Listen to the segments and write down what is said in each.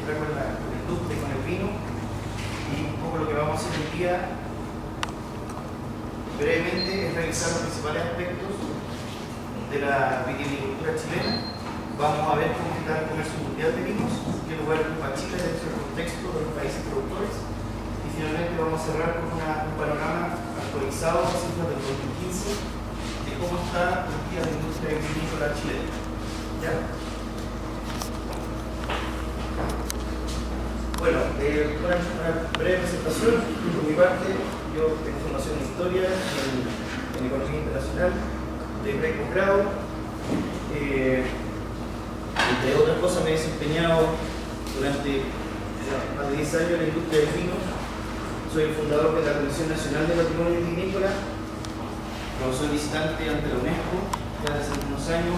entrar con la industria y con el vino. Y un poco lo que vamos a hacer hoy día, brevemente, es revisar los principales aspectos de la vitivinicultura chilena. Vamos a ver cómo está el comercio mundial de vinos, qué lugar ocupa Chile dentro del contexto de los países productores. Y finalmente vamos a cerrar con un panorama actualizado a cifras del 2015 de cómo está hoy día la industria vitivinícola chilena. ¿Ya? Bueno, una breve presentación. Por mi parte, yo tengo formación en historia, en economía internacional, de preposgrado. Entre otras cosas, me he desempeñado durante más de 10 años en la industria del vino. Soy el fundador de la Comisión Nacional de Patrimonio Vitivinícola. Soy visitante ante la UNESCO ya desde hace unos años,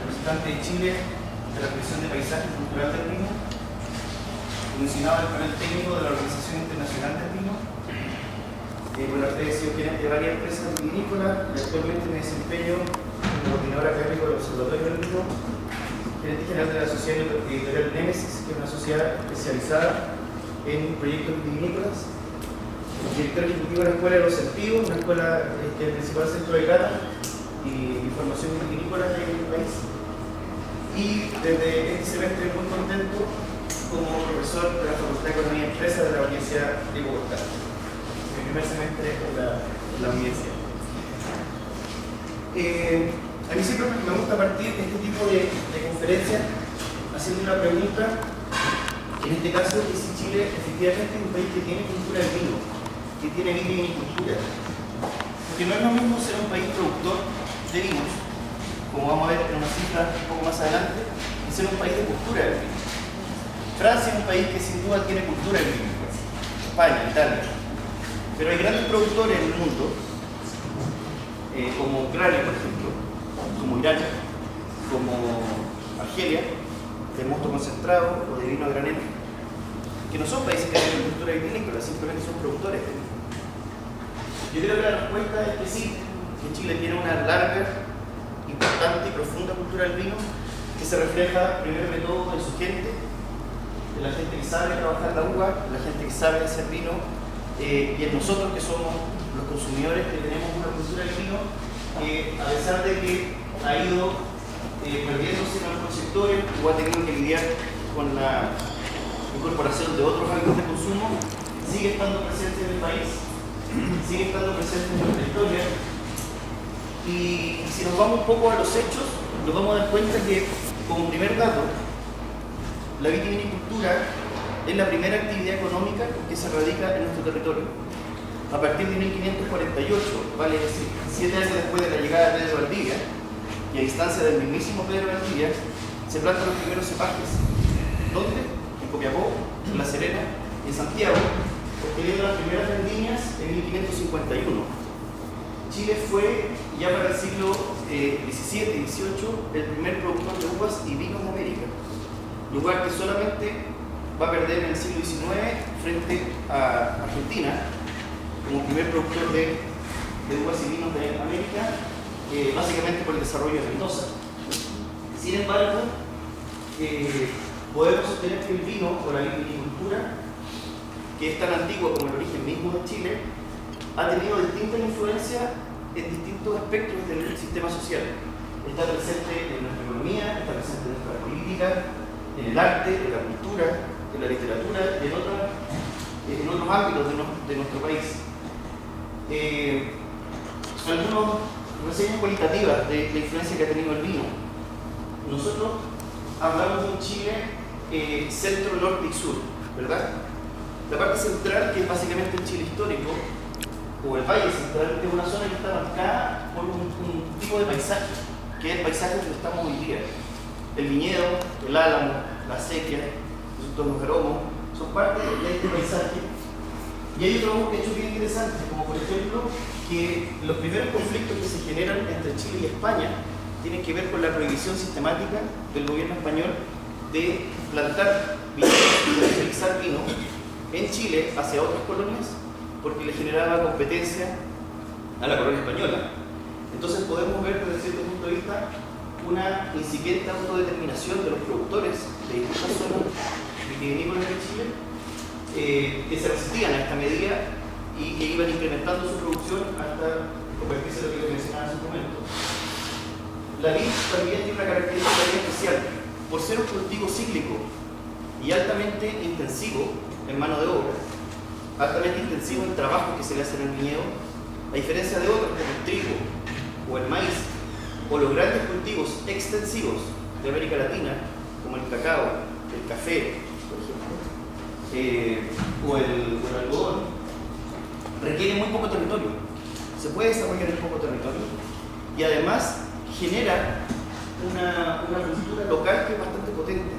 representante de Chile de la Comisión de Paisaje Cultural del Vino, comisionado del panel técnico de la Organización Internacional del Vino. Bueno, he sido gerente de varias empresas vitivinícolas y actualmente me desempeño como coordinador académico del Observatorio del Vino, gerente general de la Sociedad Editorial Némesis, que es una sociedad especializada en proyectos vitivinícolas, director ejecutivo de la Escuela de los Sentidos, una escuela que es el principal centro de cata y formación vitivinícola en el país. Y desde este semestre muy contento como profesor de la Facultad de Economía y Empresa de la Universidad de Bogotá. Mi primer semestre en la universidad. A mí siempre me gusta partir este tipo de conferencias haciendo una pregunta, que en este caso es si Chile efectivamente es un país que tiene cultura del vino, que tiene vitivinicultura. Porque no es lo mismo ser un país productor de vinos, como vamos a ver en una cifra un poco más adelante, que ser un país de cultura del vino. Francia es un país que sin duda tiene cultura del vino, España, Italia. Pero hay grandes productores en el mundo, como Ucrania, por ejemplo, como Irak, como Argelia, de mosto concentrado o de vino a granel, que no son países que tienen cultura vitivinícola, simplemente son productores de vino. Yo creo que la respuesta es que sí, que Chile tiene una larga, importante y profunda cultura del vino, que se refleja primero de todo en su gente, en la gente que sabe trabajar la uva, en la gente que sabe hacer vino, y en nosotros que somos los consumidores, que tenemos una cultura del vino que, a pesar de que ha ido perdiéndose en algunos sectores o ha tenido que lidiar con la incorporación de otros hábitos de consumo, sigue estando presente en el país, sigue estando presente en nuestra historia. Y si nos vamos un poco a los hechos, nos vamos a dar cuenta que, como primer dato, la vitivinicultura es la primera actividad económica que se radica en nuestro territorio. A partir de 1548, vale decir, 7 años después de la llegada de Pedro Valdivia, y a instancia del mismísimo Pedro Valdivia, se plantan los primeros cepajes. ¿Dónde? En Copiapó, en La Serena y en Santiago, obteniendo las primeras vendimias en 1551. Chile fue, ya para el siglo XVII y XVIII, el primer productor de uvas y vinos de América, lugar que solamente va a perder en el siglo XIX frente a Argentina como primer productor de uvas y vinos de América, básicamente por el desarrollo de Mendoza. Sin embargo, podemos sostener que el vino o la vitivinicultura, que es tan antigua como el origen mismo de Chile, ha tenido distintas influencias en distintos aspectos del sistema social. Está presente en nuestra economía, está presente en nuestra política, en el arte, en la cultura, en la literatura y en otros ámbitos de nuestro país. Algunas reseñas cualitativas de la influencia que ha tenido el vino. Nosotros hablamos de un Chile centro, norte y sur, ¿verdad? La parte central, que es básicamente el Chile histórico, o el Valle Central, es una zona que está marcada por un tipo de paisaje, que es el paisaje donde estamos hoy día. El viñedo, el álamo, la sequía, los aromos, son parte de este paisaje. Y hay otros hechos bien interesantes, como por ejemplo, que los primeros conflictos que se generan entre Chile y España tienen que ver con la prohibición sistemática del gobierno español de plantar viñedos y comercializar vino en Chile hacia otras colonias, porque le generaba competencia a la colonia española. Entonces podemos ver desde cierto punto de vista una incipiente autodeterminación de los productores de distintas zonas vitivinícolas de Chile, que se resistían a esta medida y que iban incrementando su producción hasta convertirse en lo que les mencionaba hace un momento. La vid también tiene una característica bien especial. Por ser un cultivo cíclico y altamente intensivo en mano de obra, altamente intensivo en trabajo que se le hace en el viñedo, a diferencia de otros como el trigo o el maíz o los grandes cultivos extensivos de América Latina, como el cacao, el café, por ejemplo, o el algodón, requiere muy poco territorio. Se puede desarrollar en poco territorio y además genera una cultura local que es bastante potente.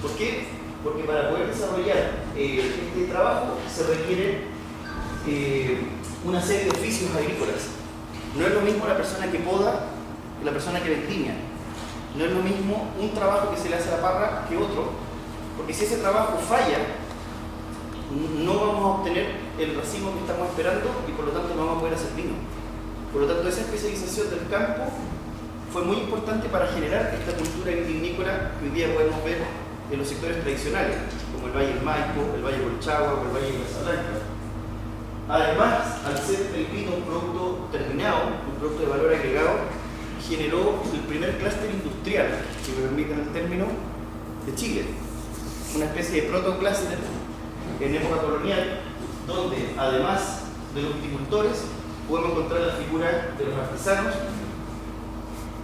¿Por qué? Porque para poder desarrollar este trabajo se requiere una serie de oficios agrícolas. No es lo mismo la persona que poda que la persona que vendimia. No es lo mismo un trabajo que se le hace a la parra que otro, porque si ese trabajo falla, no vamos a obtener el racimo que estamos esperando y por lo tanto no vamos a poder hacer vino. Por lo tanto, esa especialización del campo fue muy importante para generar esta cultura vitivinícola que hoy día podemos ver en los sectores tradicionales, como el Valle del Maipo, el Valle Colchagua o el Valle de Casablanca. Además, al ser el vino un producto terminado, un producto de valor agregado, generó el primer clúster industrial, si me permiten el término, de Chile. Una especie de protoclúster en época colonial, donde además de los viticultores podemos encontrar la figura de los artesanos,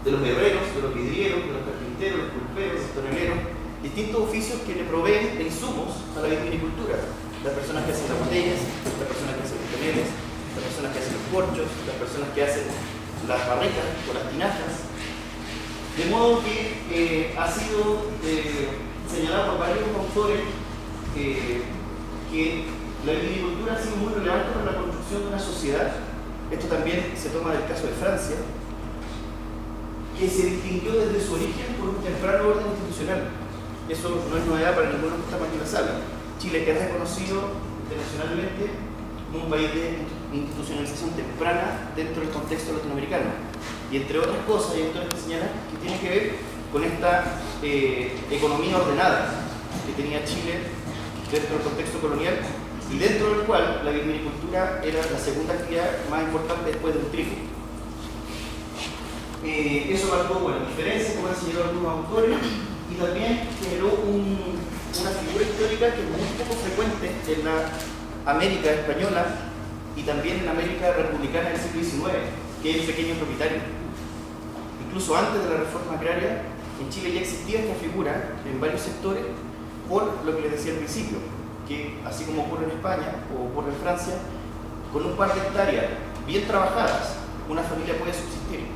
de los herreros, de los vidrieros, de los carpinteros, los pulperos, los toneleros, distintos oficios que le proveen de insumos a la vitivinicultura. Las personas que hacen las botellas, las personas que hacen los toneles, las personas que hacen los corchos, las personas que hacen las barricas o las tinajas. De modo que ha sido señalado por varios autores que la vitivinicultura ha sido muy relevante para la construcción de una sociedad. Esto también se toma del caso de Francia, que se distinguió desde su origen por un temprano orden institucional. Eso no es novedad para ninguno que está aquí en la sala. Chile es reconocido internacionalmente como un país de institucionalización temprana dentro del contexto latinoamericano. Y entre otras cosas, hay autores que señalan que tiene que ver con esta economía ordenada que tenía Chile dentro del contexto colonial y dentro del cual la vitivinicultura era la segunda actividad más importante después del trigo. Eso marcó diferencias, como han señalado algunos autores, y también generó una figura histórica que es muy poco frecuente en la América española y también en la América republicana del siglo XIX, que es el pequeño propietario. Incluso antes de la reforma agraria, en Chile ya existía esta figura en varios sectores, por lo que les decía al principio, que así como ocurre en España o ocurre en Francia, con un par de hectáreas bien trabajadas, una familia puede subsistir.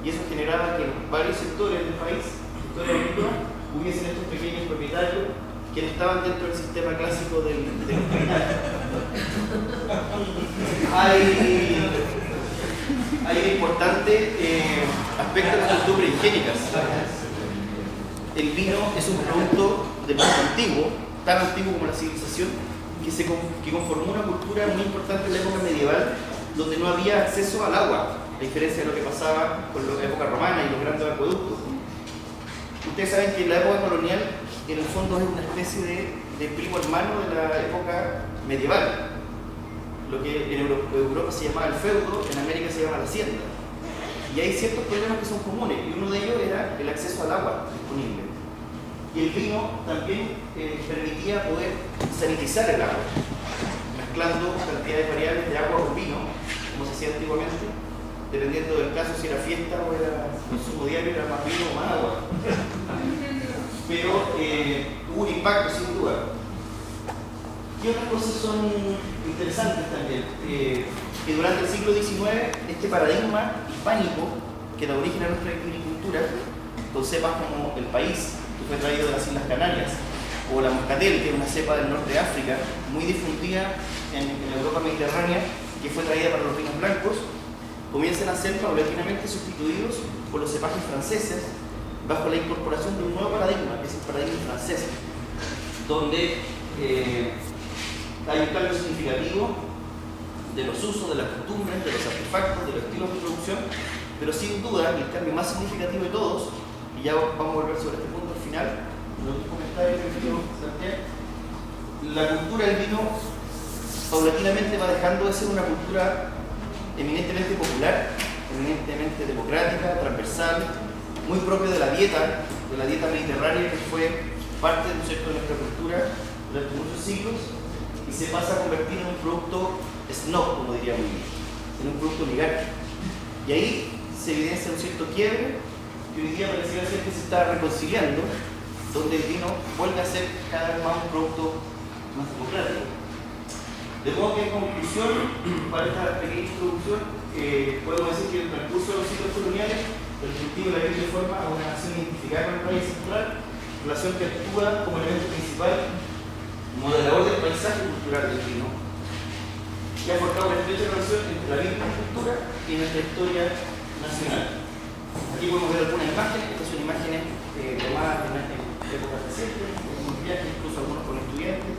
Y eso generaba que en varios sectores del país, sectores agrícolas, hubiesen estos pequeños propietarios que no estaban dentro del sistema clásico del capital. Hay un importante aspecto de las costumbres higiénicas. El vino es un producto del mundo antiguo, tan antiguo como la civilización, que conformó una cultura muy importante en la época medieval, donde no había acceso al agua, a diferencia de lo que pasaba con la época romana y los grandes acueductos. Ustedes saben que la época colonial, en el fondo, es una especie de primo hermano de la época medieval. Lo que en Europa se llamaba el feudo, en América se llama la hacienda. Y hay ciertos problemas que son comunes, y uno de ellos era el acceso al agua disponible. Y el vino también permitía poder sanitizar el agua, mezclando cantidades variables de agua con vino, como se hacía antiguamente, dependiendo del caso, si era fiesta o era consumo diario, era más vino o más agua. Pero hubo un impacto sin duda. ¿Qué otras cosas son interesantes también? Que durante el siglo XIX este paradigma hispánico que da origen a nuestra viticultura, con cepas como el país, que fue traído de las Islas Canarias, o la moscatel, que es una cepa del norte de África, muy difundida en la Europa mediterránea, que fue traída para los vinos blancos, comienzan a ser paulatinamente sustituidos por los cepajes franceses bajo la incorporación de un nuevo paradigma, que es el paradigma francés, donde hay un cambio significativo de los usos, de las costumbres, de los artefactos, de los estilos de producción, pero sin duda el cambio más significativo de todos ya vamos a volver sobre este punto al final, los comentarios que quiero plantear. La cultura del vino paulatinamente va dejando de ser una cultura eminentemente popular, eminentemente democrática, transversal, muy propio de la dieta mediterránea, que fue parte, ¿no es cierto?, de nuestra cultura durante muchos siglos, y se pasa a convertir en un producto snob, como diríamos, en un producto oligarquico. Y ahí se evidencia un cierto quiebre, que hoy día pareciera ser que se está reconciliando, donde el vino vuelve a ser cada vez más un producto más democrático. De modo que en conclusión, para esta pequeña introducción, podemos decir que en el transcurso de los siglos coloniales, el cultivo de la vid forma a una nación identificada con el país central, relación que actúa como elemento principal, modelador del paisaje cultural del vino, que ha forjado una estrecha relación entre la vid y la cultura y nuestra historia nacional. Aquí podemos ver algunas imágenes, estas son imágenes tomadas en épocas recientes, en un viaje, incluso algunos con estudiantes.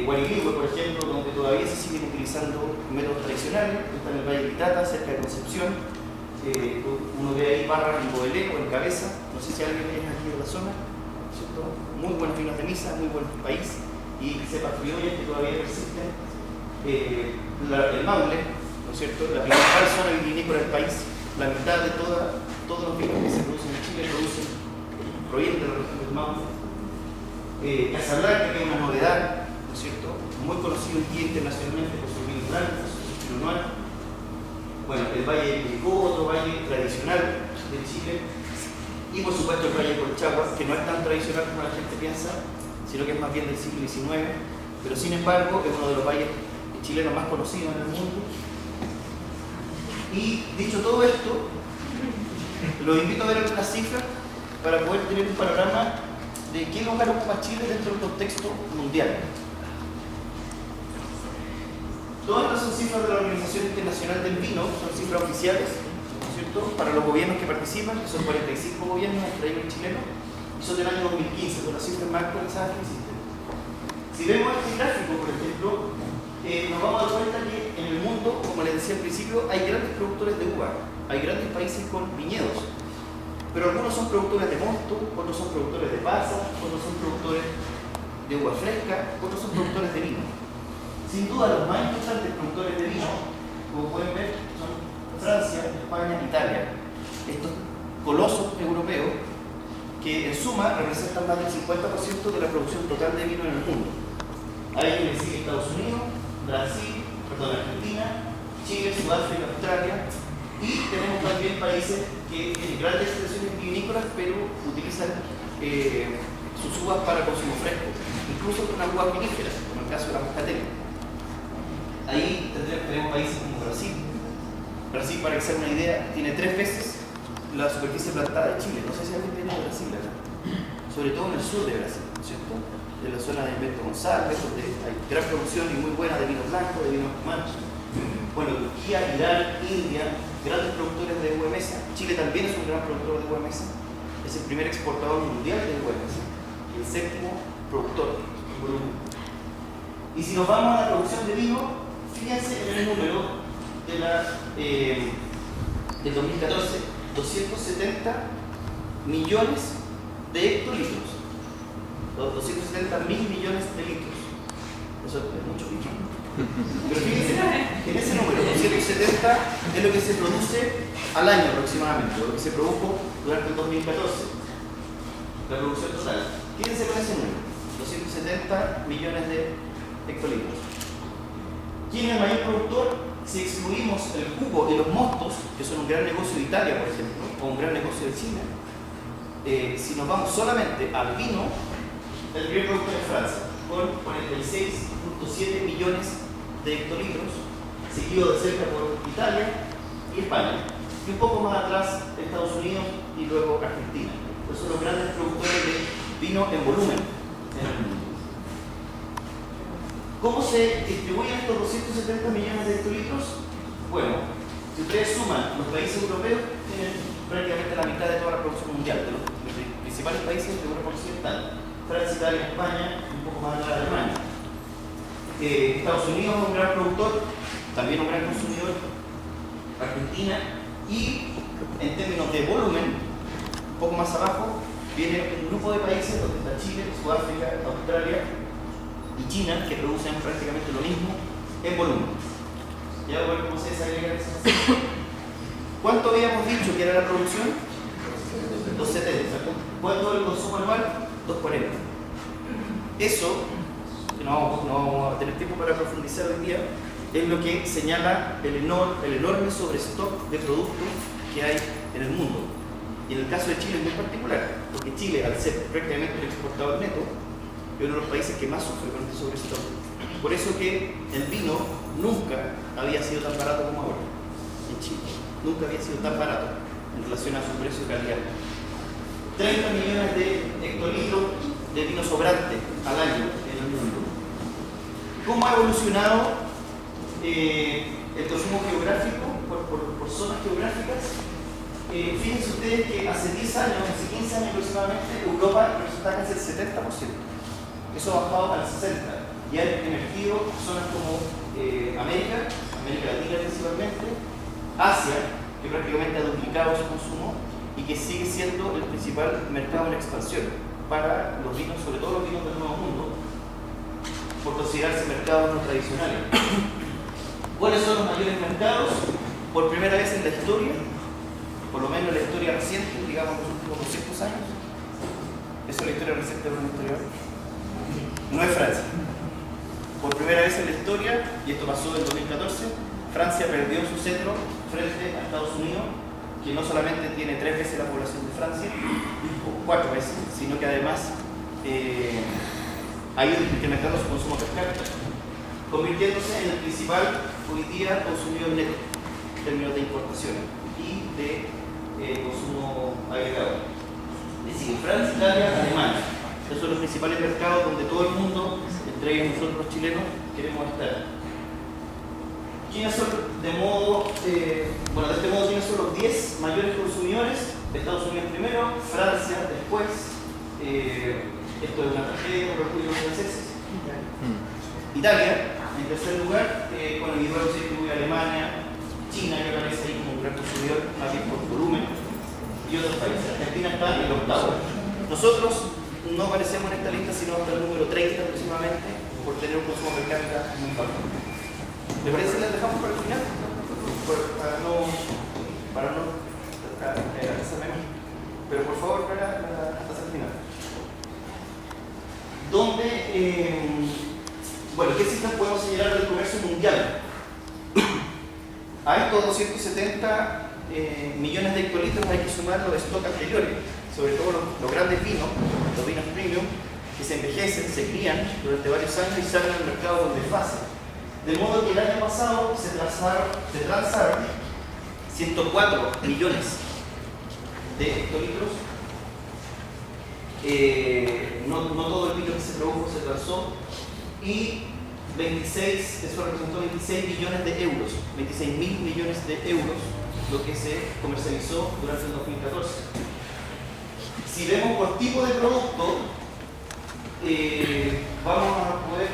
Guariquihue, por ejemplo, donde todavía se siguen utilizando métodos tradicionales, está en el Valle de Itata, cerca de Concepción. Uno ve ahí barras en Bodelé o en Cabeza, no sé si alguien es aquí de la zona, ¿cierto? Muy buenos vinos de misa, muy buen país, y cepas criollas que todavía persisten. El Maule, ¿no es cierto?, la principal zona vitivinícola del país, la mitad de todos los vinos que se producen en Chile provienen de la región del Maule. Casablanca, que es una novedad, ¿no es cierto?, muy conocido hoy día internacionalmente por sus vinos blancos, su Pinot Noir. Bueno, el Valle de Curicó, otro valle tradicional de Chile, y por supuesto el Valle de Colchagua, que no es tan tradicional como la gente piensa, sino que es más bien del siglo XIX, pero sin embargo es uno de los valles chilenos más conocidos en el mundo. Y dicho todo esto, los invito a ver algunas cifras para poder tener un panorama de qué lugar ocupa Chile dentro del contexto mundial. Todas estas son cifras de la Organización Internacional del Vino, son cifras oficiales, ¿no es cierto?, para los gobiernos que participan, que son 45 gobiernos extraídos chilenos, y son del año 2015, son las cifras más actualizadas que existen. Si vemos este gráfico, por ejemplo, nos vamos a dar cuenta que en el mundo, como les decía al principio, hay grandes productores de uva, hay grandes países con viñedos, pero algunos son productores de mosto, otros son productores de pasas, otros son productores de uva fresca, otros son productores de vino. Sin duda, los más importantes productores de vino, como pueden ver, son Francia, España, Italia. Estos colosos europeos que en suma representan más del 50% de la producción total de vino en el mundo. A ellos le sigue Estados Unidos, Argentina, Chile, Sudáfrica, Australia, y tenemos también países que tienen grandes extensiones vinícolas, pero utilizan sus uvas para consumo fresco, incluso con unas uvas viníferas, como el caso de la moscatel. Ahí tenemos países como Brasil. Brasil, para que se haga una idea, tiene 3 veces la superficie plantada de Chile. No sé si alguien viene de Brasil, ¿verdad? Sobre todo en el sur de Brasil, ¿no es cierto? De la zona de Bento González, donde hay gran producción y muy buena de vino blanco, de vino espumantes. Bueno, Turquía, Irán, India, grandes productores de uva mesa. Chile también es un gran productor de uva mesa. Es el primer exportador mundial de uva mesa y el 7º productor en volumen. Y si nos vamos a la producción de vino, fíjense en el número de del 2014, 270 millones de hectolitros, 270 mil millones de litros. Eso es mucho vino. Pero fíjense, en ese número, 270 es lo que se produce al año aproximadamente, lo que se produjo durante el 2014, la producción total. Fíjense con ese número, 270 millones de hectolitros. ¿Quién es el mayor productor? Si excluimos el jugo y los mostos, que son un gran negocio de Italia, por ejemplo, o un gran negocio de China, si nos vamos solamente al vino, el primer productor es Francia, con 46.7 millones de hectolitros, seguido de cerca por Italia y España, y un poco más atrás Estados Unidos y luego Argentina. Pues son los grandes productores de vino en volumen en el mundo. ¿Cómo se distribuyen estos 270 millones de hectolitros? Bueno, si ustedes suman, los países europeos tienen prácticamente la mitad de toda la producción mundial, de los principales países de Europa Occidental. Francia, Italia, España, un poco más atrás de Alemania. Estados Unidos es un gran productor, también un gran consumidor. Argentina, y en términos de volumen, poco más abajo viene un grupo de países donde está Chile, Sudáfrica, Australia y China, que producen prácticamente lo mismo en volumen. Ya voy a ver cómo se desagrega eso. ¿Cuánto habíamos dicho que era la producción? 270. ¿Cuánto el consumo anual? 240. Eso, que no vamos a tener tiempo para profundizar hoy día, es lo que señala el enorme sobrestock de productos que hay en el mundo. Y en el caso de Chile es muy particular, porque Chile, al ser prácticamente el exportador neto, es uno de los países que más sufre con este sobrestock. Por eso que el vino nunca había sido tan barato como ahora en Chile. Nunca había sido tan barato en relación a su precio y calidad. 30 millones de hectolitros de vino sobrante al año en el mundo. ¿Cómo ha evolucionado el consumo geográfico por zonas geográficas? Fíjense ustedes que hace 10 años, hace 15 años aproximadamente, Europa representaba casi el 70%. Eso ha bajado al 60%. Y han emergido zonas como América Latina principalmente, Asia, que prácticamente ha duplicado su consumo y que sigue siendo el principal mercado en expansión para los vinos, sobre todo los vinos del Nuevo Mundo, por considerarse mercados no tradicionales. ¿Cuáles son los mayores mercados? Por primera vez en la historia, por lo menos en la historia reciente, digamos los últimos 200 años. ¿Eso es la historia reciente de una historia? No es Francia. Por primera vez en la historia, y esto pasó en 2014, Francia perdió su cetro frente a Estados Unidos, que no solamente tiene 3 veces la población de Francia, o 4 veces, sino que además ha ido incrementando su consumo per cápita, convirtiéndose en el principal hoy día consumidor neto en términos de importaciones y de consumo agregado. Es decir, Francia, Italia, Alemania. Esos son los principales mercados donde todo el mundo, entre ellos nosotros los chilenos, queremos estar. ¿Quiénes son de este modo, quiénes son los 10 mayores consumidores? Estados Unidos primero, Francia después, esto es una tragedia por los franceses. Italia, en tercer lugar, bueno, y luego se incluye Alemania, China, que aparece ahí como un gran consumidor, más bien por volumen, y otros países. Argentina está en el octavo. Nosotros no aparecemos en esta lista sino hasta el número 30 aproximadamente, por tener un consumo per cápita muy bajo. ¿Le parece que les dejamos para el final? Para no atrasarme más. Pero por favor, hasta el final. Bueno, ¿qué cifras podemos señalar del comercio mundial? A estos 270 millones de hectolitros hay que sumar los stocks anteriores, sobre todo los grandes vinos, los vinos premium, que se envejecen, se crían durante varios años y salen al mercado donde es fácil. De modo que el año pasado se transaron 104 millones de hectolitros. No todo el vino que se produjo se transó, y eso representó 26 millones de euros, 26.000 millones de euros, lo que se comercializó durante el 2014. Si vemos por tipo de producto, vamos a poder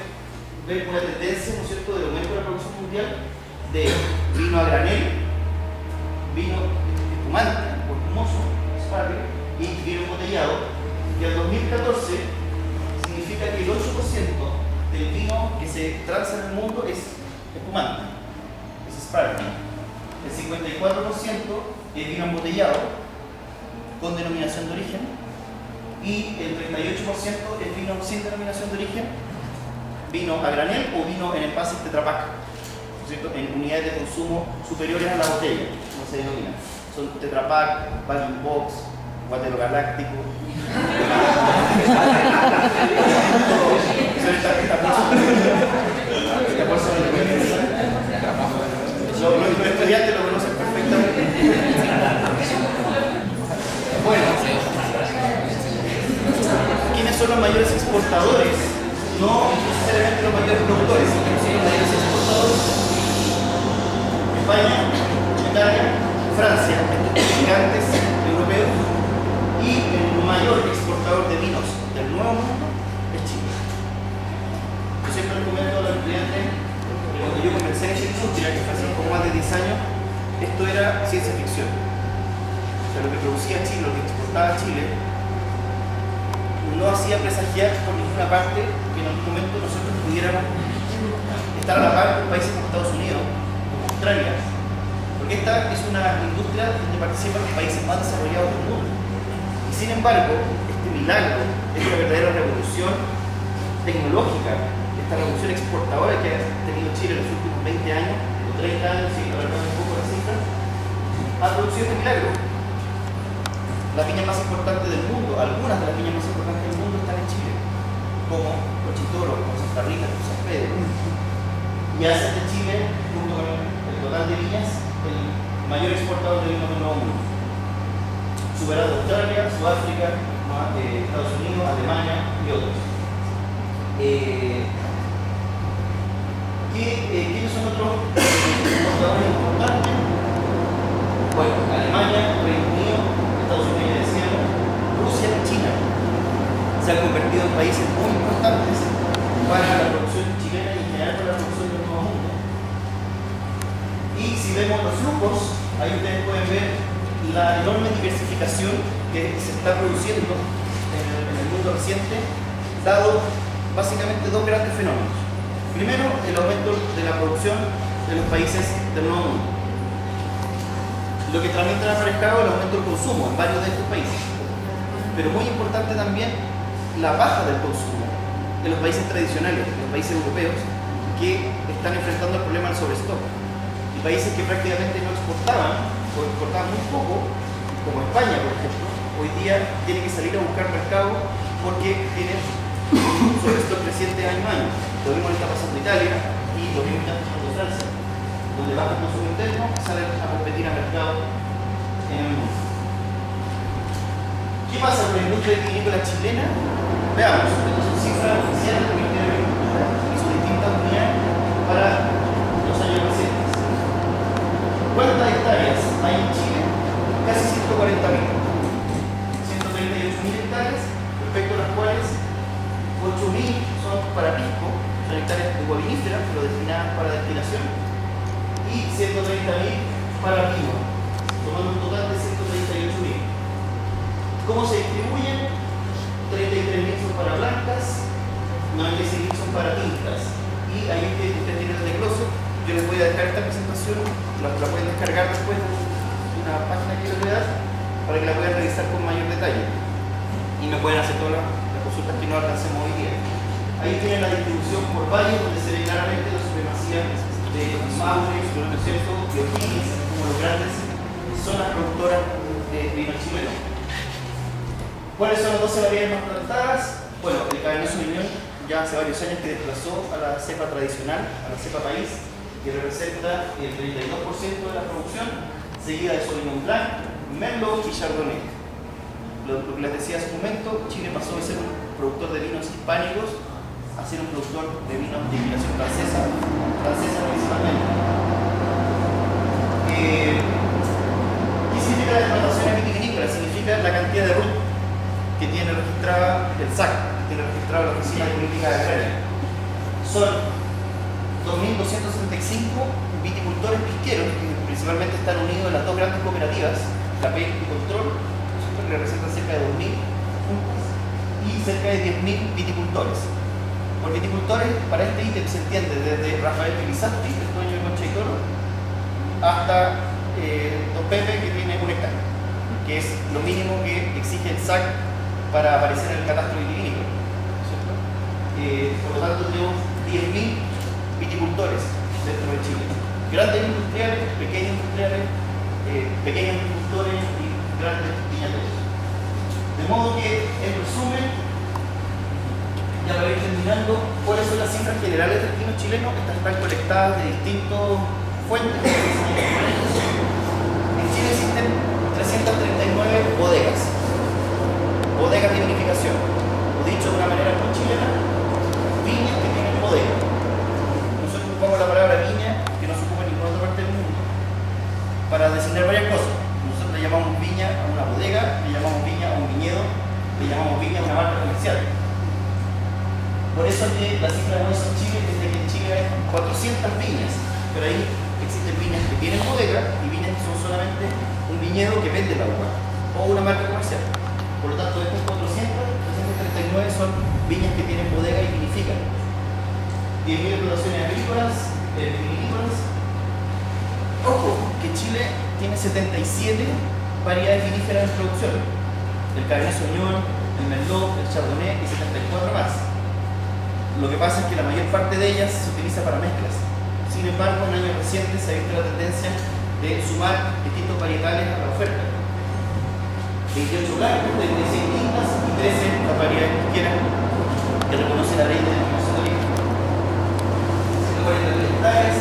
ver una tendencia, ¿no es cierto?, del aumento de la producción mundial de vino a granel, vino espumante o espumoso, sparkling, y vino embotellado, y al 2014 significa que el 8% del vino que se transa en el mundo es espumante, es sparkling. El 54% es vino embotellado con denominación de origen, y el 38% es vino sin denominación de origen, vino a granel o vino en envases Tetra Pak, ¿cierto?, en unidades de consumo superiores a la botella, como se denomina. Son Tetra Pak, Bag Box, Guatero Galáctico. Los estudiantes lo conocen perfectamente. Bueno, ¿quiénes son los mayores exportadores? No necesariamente los mayores productores, sino los mayores exportadores. España, Italia, Francia, estos gigantes europeos, y el mayor exportador de vinos del Nuevo Mundo es Chile. Yo siempre recomiendo a los estudiantes que cuando yo comencé en Chile, que fue hace un poco más de 10 años, esto era ciencia ficción. O sea, lo que producía Chile, lo que exportaba exportaba a Chile no hacía presagiar por ninguna parte que en algún momento nosotros pudiéramos estar a la par con países como Estados Unidos, como Australia, porque esta es una industria donde participan los países más desarrollados del mundo. Y sin embargo, este milagro, esta verdadera revolución tecnológica, esta revolución exportadora que ha tenido Chile en los últimos 20 años, o 30 años, si alargamos un poco la cifra, ha producido este milagro. La viña más importante del mundo, algunas de las viñas más importantes del mundo están en Chile, como Cochitoro, como Santa Rita, como San Pedro. Y hace de Chile, junto con el total de viñas, el mayor exportador de vino del Nuevo Mundo, superando Australia, Sudáfrica, Estados Unidos, Alemania y otros. ¿Quiénes son otros exportadores importantes? Bueno, Alemania, Reino Unido, Estados Unidos, ya decíamos, Rusia y China se han convertido en países muy importantes para la producción chilena y en general para la producción del Nuevo Mundo. Y si vemos los flujos, ahí ustedes pueden ver la enorme diversificación que se está produciendo en el mundo reciente, dado básicamente dos grandes fenómenos. Primero, el aumento de la producción de los países del Nuevo Mundo, lo que también trae aparejado el aumento del consumo en varios de estos países. Pero muy importante también la baja del consumo de los países tradicionales, de los países europeos, que están enfrentando el problema del sobrestock. Y países que prácticamente no exportaban, o exportaban muy poco, como España, por ejemplo, hoy día tiene que salir a buscar mercado porque tiene un sobrestock creciente año a año. Lo mismo le está pasando a Italia y lo mismo está pasando a Francia, donde baja el consumo interno, salen a competir a mercado en el mundo. ¿Qué pasa con la industria vitivinícola chilena? Veamos, estas son cifras oficiales del Ministerio de Agricultura y sus distintas unidades para los años recientes. ¿Cuántas hectáreas hay en Chile? Casi 140.000. 138.000 hectáreas, respecto a las cuales 8.000 son para pisco, son hectáreas de uva vinífera, pero destinadas para destilación, y 130.000 para vino, tomando un total de 138.000. ¿Cómo se distribuyen? 33.000 son para blancas, 96.000 son para tintas. Y ahí ustedes tienen el desglose. Yo les voy a dejar esta presentación, la pueden descargar después de una página que les voy a dar para que la puedan revisar con mayor detalle. Y me pueden hacer todas las consultas que no alcancemos hoy día. Ahí tienen la distribución por valles, donde se ve claramente la supremacía de Maule, ¿no es cierto?, de O'Higgins, como los grandes zonas productoras de vino chileno. ¿Cuáles son las 12 variedades más plantadas? Bueno, el Cabernet Sauvignon ya hace varios años que desplazó a la cepa tradicional, a la cepa país, que representa el 32% de la producción, seguida de Sauvignon Blanc, Merlot y Chardonnay. Lo que les decía hace un momento, Chile pasó de ser un productor de vinos hispánicos a ser un productor de vinos de inspiración francesa principalmente. ¿Qué significa la explotación vitivinícola? Significa la cantidad de RUT que tiene registrada el SAC, que tiene registrada la Oficina de Política Agraria. Son 2.275 viticultores pisqueros, que principalmente están unidos en las dos grandes cooperativas, Capel y Control, que representan cerca de 2.000 juntas, y cerca de 10.000 viticultores. Por viticultores, para este ítem se entiende desde Rafael Pelizasti, el dueño de Concha y Toro, hasta Don Pepe, que tiene un hectárea, que es lo mínimo que exige el SAC para aparecer en el catastro vitivinícola. Por lo tanto, tenemos 10.000 viticultores dentro de Chile. Grandes industriales, pequeños agricultores y grandes viñateros. De modo que, en resumen, ya para ir terminando, ¿cuáles son las cifras generales del vino chileno? Estas están colectadas de distintas fuentes. En Chile existen 339 bodegas de vinificación, o dicho de una manera muy chilena, viñas que tienen bodega. Nosotros ocupamos la palabra viña, que no se ocupa en ninguna otra parte del mundo, para designar varias cosas. Nosotros le llamamos viña a una bodega, le llamamos viña a un viñedo, le llamamos viña a una marca comercial. Por eso es que la cifra de nuestro en Chile es de que en Chile hay 400 viñas, pero ahí existen viñas que tienen bodega y viñas que son solamente un viñedo que vende la uva, o o una marca comercial. Por lo tanto, estos 439 son viñas que tienen bodega y vinifican. 10.000 explotaciones agrícolas, vitivinícolas. Ojo, que Chile tiene 77 variedades viníferas en producción. El Cabernet Sauvignon, el Merlot, el Chardonnay y 74 más. Lo que pasa es que la mayor parte de ellas se utiliza para mezclas. Sin embargo, en años recientes se ha visto la tendencia de sumar distintos varietales a la oferta. 28 blancos, 36 tintas y 13 las variedades pesqueras que reconoce la ley de denominación de origen. 143 hectáreas.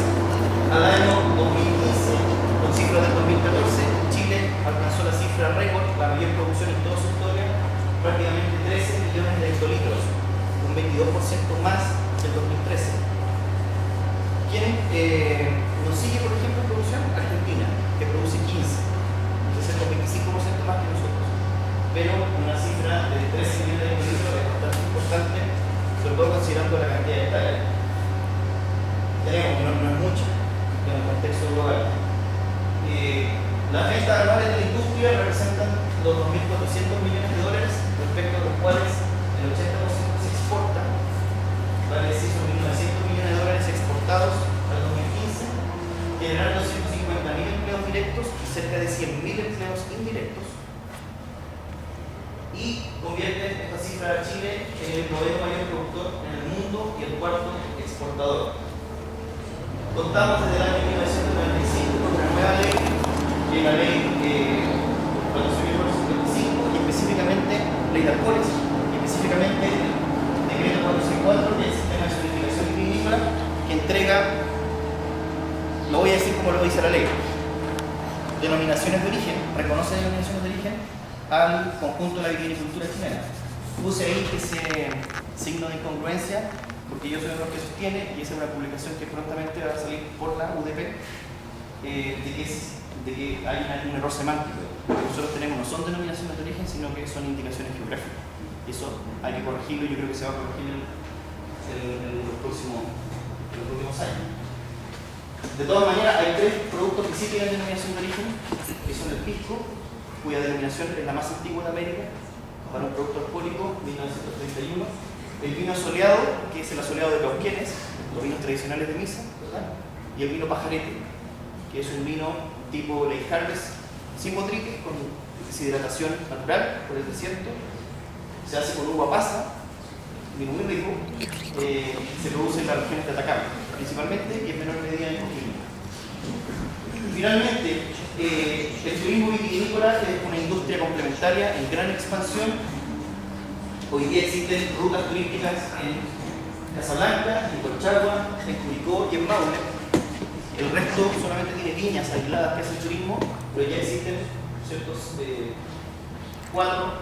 Al año 2015, con cifras del 2014, Chile alcanzó la cifra récord, la mayor producción en toda su historia, prácticamente 13 millones de hectolitros, un 22% más que el 2013. ¿Quién nos sigue, por ejemplo, en producción? Argentina, que produce 15, es el 25% más que nosotros. Pero una cifra de 13 millones de hectolitros es bastante importante, sobre todo considerando la cantidad de hectáreas. Tenemos que no es mucho en el contexto global. Las ventas anuales de la industria representan los 2.400 millones de dólares, respecto a los cuales el 80% se exporta, vale decir, son 1.900 millones de dólares exportados al 2015, generando 150.000 empleos directos y cerca de 100.000 empleos indirectos, y convierte esta cifra a Chile en el noveno mayor productor en el mundo y el cuarto exportador. Contamos desde el año 1995 con una nueva ley, que es la ley 4.455, y específicamente ley de alcoholes, y específicamente el decreto 464, que es el sistema de certificación vinícola, que entrega, lo voy a decir como lo dice la ley, denominaciones de origen, reconoce denominaciones de origen al conjunto de la vitivinicultura chilena. Puse ahí ese signo de incongruencia, porque yo soy uno que sostiene, y esa es una publicación que prontamente va a salir por la UDP, de que hay un error semántico. Lo que nosotros tenemos no son denominaciones de origen, sino que son indicaciones geográficas. Y eso hay que corregirlo, y yo creo que se va a corregir en los próximos años. De todas maneras, hay tres productos que sí tienen denominación de origen, que son el pisco, cuya denominación es la más antigua de América, para un producto alcohólico, 1931. El vino soleado, que es el asoleado de Cauquenes, los vinos tradicionales de misa, ¿verdad? Y el vino pajarete, que es un vino tipo Lake Harvest, sin botrique, con deshidratación natural por el desierto. Se hace con uva pasa, vino muy rico, se produce en las regiones de Atacama, principalmente, y en menor medida en Coquimbo. Finalmente, el turismo vitivinícola es una industria complementaria en gran expansión. Hoy día existen rutas turísticas en Casablanca, en Colchagua, en Curicó y en Maule. El resto solamente tiene viñas aisladas que hacen turismo, pero ya existen ciertos 4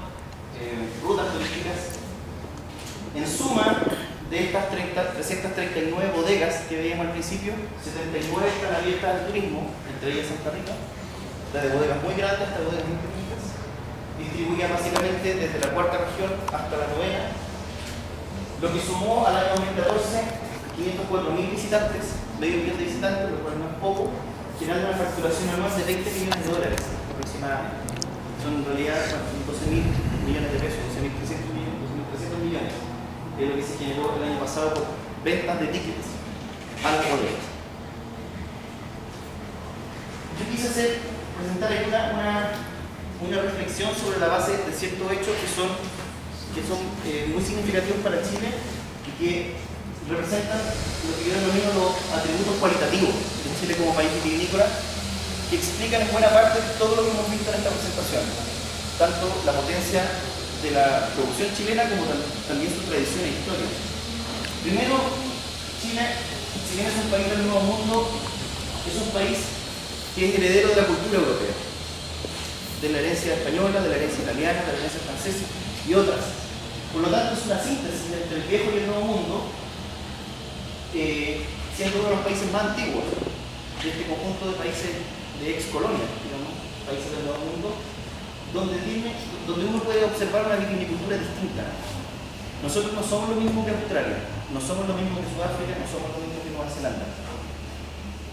rutas turísticas. En suma, de estas 339 bodegas que veíamos al principio, 79 están abiertas al turismo, entre ellas Santa Rita, de bodegas muy grandes hasta bodegas muy pequeñitas, distribuidas básicamente desde la 4ª región hasta la 9ª, lo que sumó al año 2014 504.000 visitantes, medio millón de visitantes, lo cual no es poco, generando una facturación anual de 20 millones de dólares aproximadamente. Son en realidad 12.000 millones de pesos, 12.300 millones, 12.300 millones, que es lo que se generó el año pasado por ventas de tickets a las bodegas. Yo quise presentar aquí una reflexión sobre la base de ciertos hechos que son muy significativos para Chile y que representan lo que yo denomino los atributos cualitativos de Chile como país vitivinícola, que explican en buena parte todo lo que hemos visto en esta presentación, tanto la potencia de la producción chilena como también su tradición e historia. Primero, Chile, si bien es un país del Nuevo Mundo, es un país que es heredero de la cultura europea, de la herencia española, de la herencia italiana, de la herencia francesa y otras. Por lo tanto, es una síntesis entre el viejo y el nuevo mundo, siendo uno de los países más antiguos de este conjunto de países de ex colonia, digamos, países del nuevo mundo, donde uno puede observar una vitivinicultura distinta. Nosotros no somos lo mismo que Australia, no somos lo mismo que Sudáfrica, no somos lo mismo que Nueva Zelanda,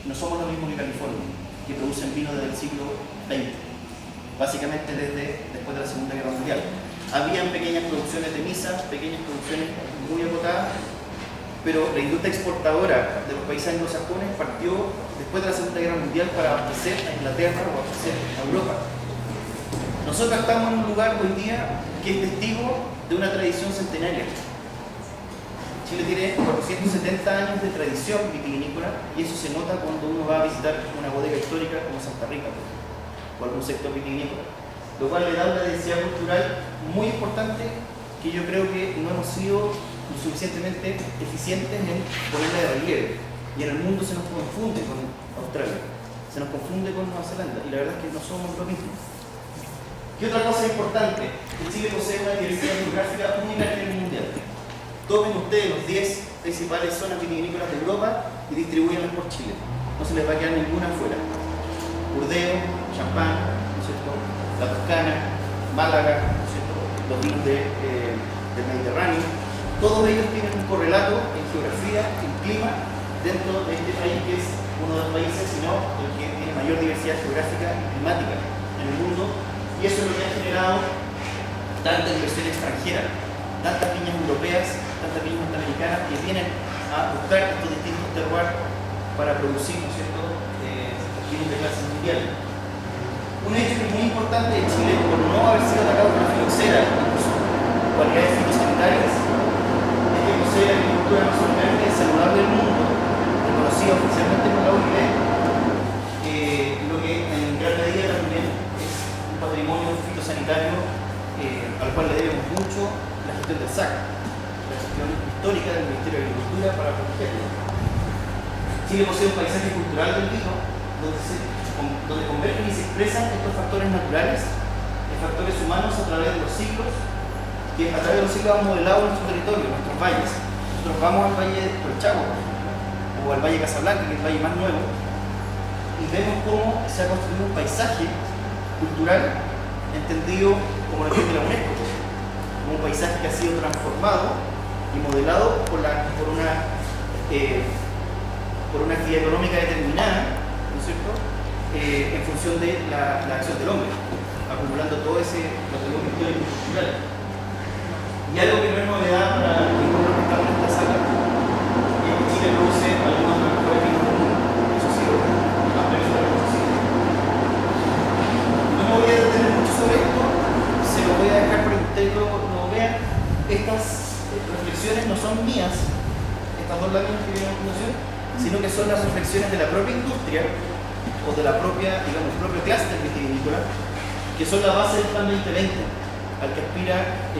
no somos lo mismo que California, que producen vino desde el siglo XX. básicamente desde después de la Segunda Guerra Mundial. Habían pequeñas producciones de misas, pequeñas producciones muy acotadas, pero la industria exportadora de los países anglosajones partió después de la Segunda Guerra Mundial para abastecer a Inglaterra o abastecer a Europa. Nosotros estamos en un lugar hoy día que es testigo de una tradición centenaria. Chile tiene 470 años de tradición vitivinícola y eso se nota cuando uno va a visitar una bodega histórica como Santa Rita o algún sector vitivinícola, lo cual le da una densidad cultural muy importante que yo creo que no hemos sido lo suficientemente eficientes en ponerla de relieve, y en el mundo se nos confunde con Australia, se nos confunde con Nueva Zelanda, y la verdad es que no somos lo mismo. ¿Qué otra cosa importante? Que Chile posee una diversidad geográfica única a nivel mundial. Tomen ustedes los 10 principales zonas vitivinícolas de Europa y distribuyanlas por Chile. No se les va a quedar ninguna afuera. Burdeos, Champán, ¿no es cierto? La Toscana, Málaga, ¿no es cierto? Los vinos del Mediterráneo. Todos ellos tienen un correlato en geografía, en clima, dentro de este país que es uno de los países, sino el que tiene mayor diversidad geográfica y climática en el mundo. Y eso es lo que ha generado tanta inversión extranjera, tantas viñas europeas, tantas viñas norteamericanas que vienen a buscar estos distintos terroirs para producir, ¿no es cierto?, vinos de clase mundial. Un hecho que es muy importante de Chile, por no haber sido atacado por la filoxera y sus cualidades fitosanitarias, es que posee la agricultura más orgánica y saludable del mundo, reconocida oficialmente por la OIV, lo que en gran medida también es un patrimonio fitosanitario al cual le debemos mucho la gestión del SAC, la gestión histórica del Ministerio de Agricultura para protegerlo. Chile posee un paisaje cultural del vino donde convergen y se expresan estos factores naturales y factores humanos a través de los siglos, que a través de los siglos han modelado nuestro territorio, nuestros valles. Nosotros vamos al Valle del Colchagua o al Valle Casablanca, que es el valle más nuevo, y vemos cómo se ha construido un paisaje cultural entendido como lo entiende la UNESCO, como un paisaje que ha sido transformado y modelado por una actividad económica determinada, ¿no es cierto?, en función de la acción del hombre, acumulando todo ese patrimonio histórico y cultural. Y algo que no es novedad para ninguno de los que estamos en esta sala, es que Chile produce algunos de los mejores vinos del mundo, eso sí, ampliamente reconocido. No me voy a detener mucho sobre esto, se lo voy a dejar para que ustedes lo vean. Estas reflexiones no son mías, estas dos láminas que vienen a continuación, sino que son las reflexiones de la propia industria o de la propia, digamos, propio clúster vitivinícola, que son la base del Plan 2020, al que aspira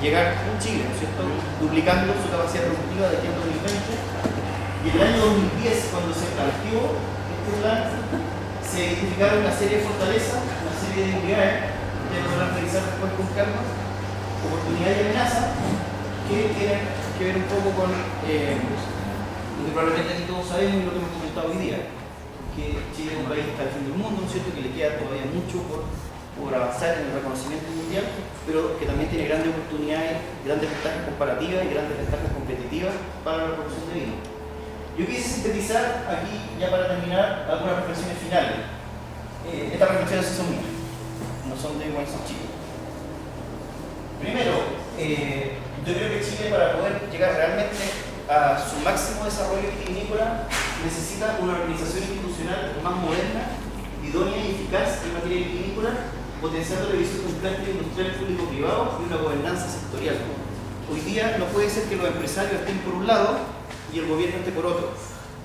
llegar en Chile, ¿no es cierto?, duplicando su capacidad productiva de aquí al 2020. Y en el año 2010, cuando se planteó este plan, se identificaron una serie de fortalezas, una serie de debilidades, que lo van a revisar después con calma, oportunidades y amenazas, que tienen que ver un poco con lo que probablemente aquí todos sabemos y lo que hemos comentado hoy día, que Chile es un país que está al fin del mundo, ¿no es cierto?, que le queda todavía mucho por avanzar en el reconocimiento mundial, pero que también tiene grandes oportunidades, grandes ventajas comparativas y grandes ventajas competitivas para la producción de vino. Yo quise sintetizar aquí, ya para terminar, algunas reflexiones finales. Estas reflexiones sí son mías, no son de Wines of Chile. Primero, yo creo que Chile, para poder llegar realmente a su máximo desarrollo vitivinícola, necesita una organización institucional más moderna, idónea y eficaz en materia vitivinícola, potenciando la visión de un clúster industrial público-privado y una gobernanza sectorial. Hoy día no puede ser que los empresarios estén por un lado y el gobierno esté por otro,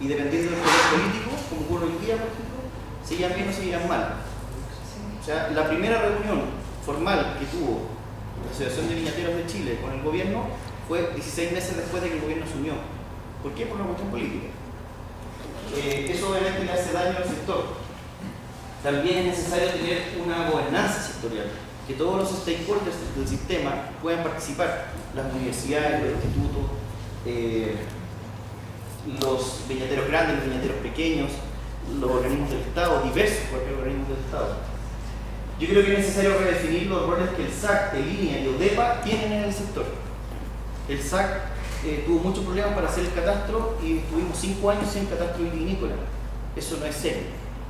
y dependiendo del poder político, como ocurre hoy día, por ejemplo, se llevan bien o se llevan mal. O sea, la primera reunión formal que tuvo la Asociación de Viñateros de Chile con el gobierno fue 16 meses después de que el gobierno asumió. ¿Por qué? Por una cuestión política. Eso obviamente le hace daño al sector. También es necesario tener una gobernanza sectorial, que todos los stakeholders del sistema puedan participar, las universidades, los institutos, los viñateros grandes, los viñateros pequeños, los organismos del Estado, diversos organismos del Estado. Yo creo que es necesario redefinir los roles que el SAC, el INEA y ODEPA tienen en el sector. El SAC tuvo muchos problemas para hacer el catastro y estuvimos 5 años sin catastro vitivinícola. Eso no es serio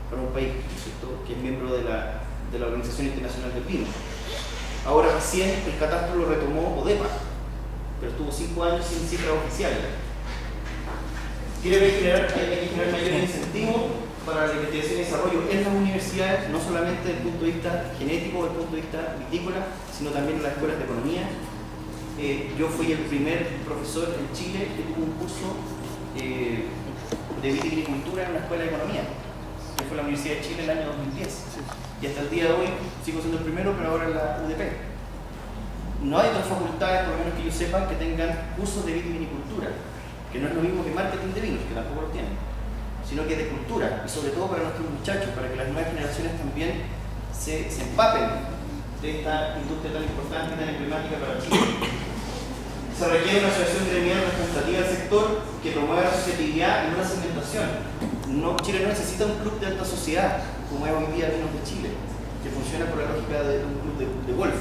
para un país, ¿cierto?, que es miembro de de la Organización Internacional del Vino. Ahora recién el catastro lo retomó ODEPA, pero estuvo 5 años sin cifras oficiales. Hay que generar mayor incentivo para la investigación y desarrollo en las universidades, no solamente desde el punto de vista genético, desde el punto de vista vitícola, sino también en las escuelas de economía. Yo fui el primer profesor en Chile que tuvo un curso de vitivinicultura en una escuela de economía, que fue la Universidad de Chile en el año 2010. Y hasta el día de hoy sigo siendo el primero, pero ahora en la UDP. No hay otras facultades, por lo menos que yo sepa, que tengan cursos de vitivinicultura, que no es lo mismo que marketing de vinos, que tampoco lo tienen, sino que de cultura, y sobre todo para nuestros muchachos, para que las nuevas generaciones también se empapen de esta industria tan importante y tan emblemática para Chile. Se requiere una asociación gremial representativa del sector que promueva la asociatividad y no la segmentación. Chile no necesita un club de alta sociedad, como es hoy día Vinos de Chile, que funciona por la lógica de un club de golf,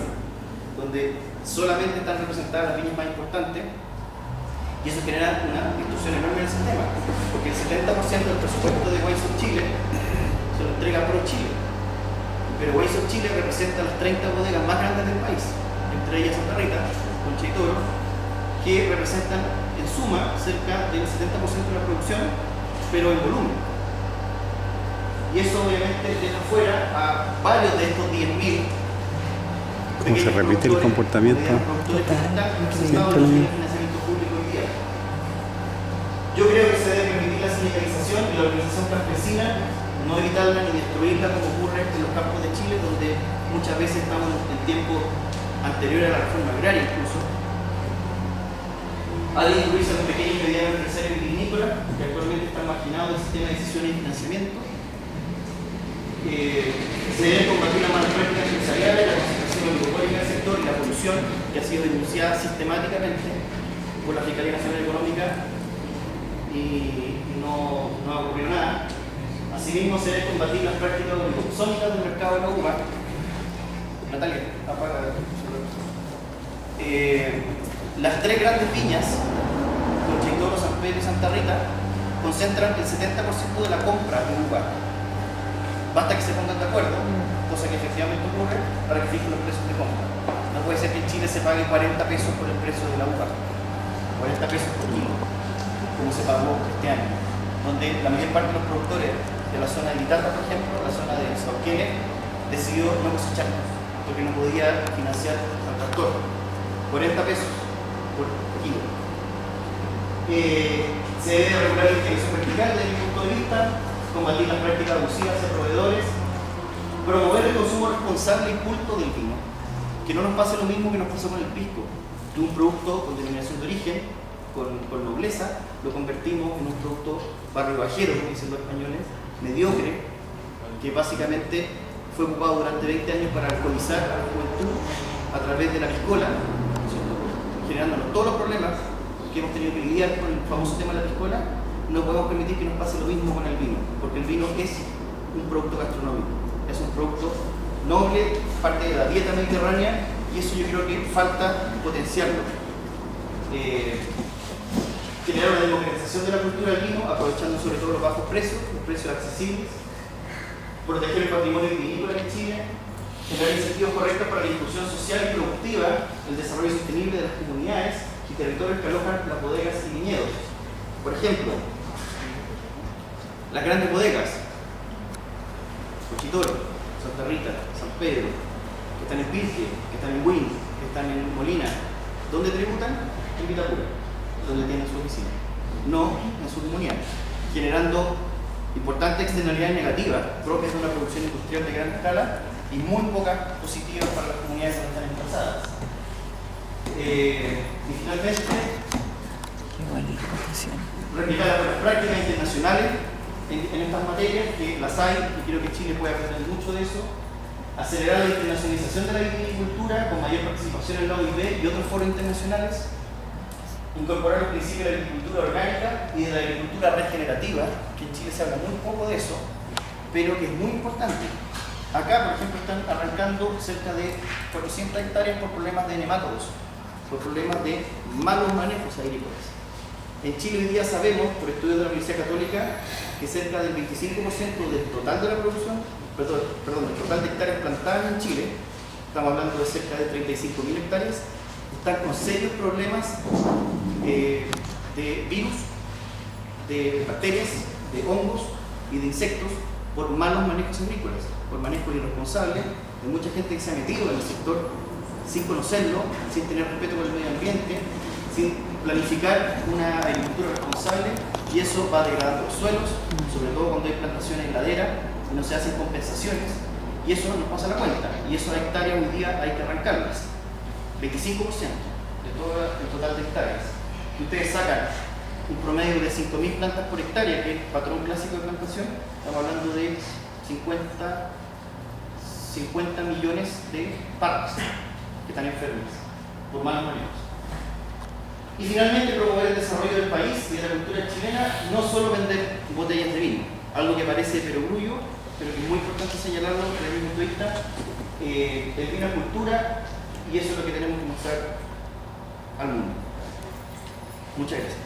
donde solamente están representadas las viñas más importantes, y eso genera una distorsión enorme en el sistema, porque el 70% del presupuesto de Wines of Chile se lo entrega Pro Chile, pero Wines of Chile representa las 30 bodegas más grandes del país, entre ellas Santa Rita, Concha y Toro, que representan en suma cerca del 70% de la producción, pero en volumen. Y eso obviamente deja fuera a varios de estos 10.000. ¿Cómo se repite el comportamiento? Yo creo que se debe permitir la sindicalización y la organización campesina, no evitarla ni destruirla como ocurre en los campos de Chile, donde muchas veces estamos en tiempos anteriores a la reforma agraria incluso. Ha de incluirse a los pequeños y medianos empresarios vitivinícolas, que actualmente están marginados del sistema de decisiones y financiamiento. Se debe combatir la mala práctica empresarial, la concentración oligopólica del sector y la corrupción que ha sido denunciada sistemáticamente por la Fiscalía Nacional Económica y no ha ocurrido nada. Asimismo, se debe combatir las prácticas oligopsónicas del mercado de la uva. Natalia, apaga. Las tres grandes viñas, Concha y Toro, San Pedro y Santa Rita, concentran el 70% de la compra de uva. Basta que se pongan de acuerdo, cosa que efectivamente ocurre, para que fijen los precios de compra. No puede ser que en Chile se pague 40 pesos por el precio de la uva, 40 pesos por kilo, como se pagó este año, donde la mayor parte de los productores de la zona de Vitarra, por ejemplo, la zona de Sauquene, decidió no cosechar, porque no podía financiar al tractor. 40 pesos por kilo. Se debe regular el ingreso vertical desde mi punto de vista, combatir las prácticas abusivas de proveedores, promover el consumo responsable y culto del vino, que no nos pase lo mismo que nos pasó con el pisco, que un producto con denominación de origen, con nobleza, lo convertimos en un producto barrio bajero, como dicen los españoles, mediocre, que básicamente fue ocupado durante 20 años para alcoholizar a la juventud a través de la piscola, generándonos todos los problemas que hemos tenido que lidiar con el famoso tema de la piscola. No podemos permitir que nos pase lo mismo con el vino, porque el vino es un producto gastronómico, es un producto noble, parte de la dieta mediterránea, y eso yo creo que falta potenciarlo. Generar una democratización de la cultura del vino, aprovechando sobre todo los bajos precios, los precios accesibles, proteger el patrimonio vitivinícola en Chile, generar incentivos correctos para la inclusión social y productiva, el desarrollo sostenible de las comunidades y territorios que alojan las bodegas y viñedos. Por ejemplo, las grandes bodegas, Concha y Toro, Santa Rita, San Pedro, que están en Pirque, que están en Buin, que están en Molina, ¿dónde tributan? En Vitacura, donde tienen su oficina, no en su comunidad, generando importantes externalidades negativas propias de una producción industrial de gran escala y muy pocas positivas para las comunidades que están emplazadas. Y finalmente, replicar las prácticas internacionales en estas materias, que las hay y creo que Chile puede aprender mucho de eso. Acelerar la internacionalización de la viticultura con mayor participación en la OIB y otros foros internacionales. Incorporar los principios de la agricultura orgánica y de la agricultura regenerativa, que en Chile se habla muy poco de eso, pero que es muy importante. Acá, por ejemplo, están arrancando cerca de 400 hectáreas por problemas de nemátodos, por problemas de malos manejos agrícolas. En Chile hoy día sabemos, por estudios de la Universidad Católica, que cerca del 25% del total de la producción, el total de hectáreas plantadas en Chile, estamos hablando de cerca de 35.000 hectáreas, están con serios problemas de virus, de bacterias, de hongos y de insectos por malos manejos agrícolas, por manejos irresponsables de mucha gente que se ha metido en el sector sin conocerlo, sin tener respeto por el medio ambiente, sin planificar una agricultura responsable, y eso va degradando los suelos, sobre todo cuando hay plantaciones en ladera y no se hacen compensaciones, y eso nos pasa la cuenta, y esas hectáreas hoy día hay que arrancarlas, 25% de todo el total de hectáreas. Si ustedes sacan un promedio de 5.000 plantas por hectárea, que es el patrón clásico de plantación, estamos hablando de 50 millones de parras que están enfermas por malos manejos. Y finalmente, promover el desarrollo del país y de la cultura chilena, no solo vender botellas de vino, algo que parece perogrullo, pero que es muy importante señalarlo desde mi punto de vista. El vino es cultura y eso es lo que tenemos que mostrar al mundo. Muchas gracias.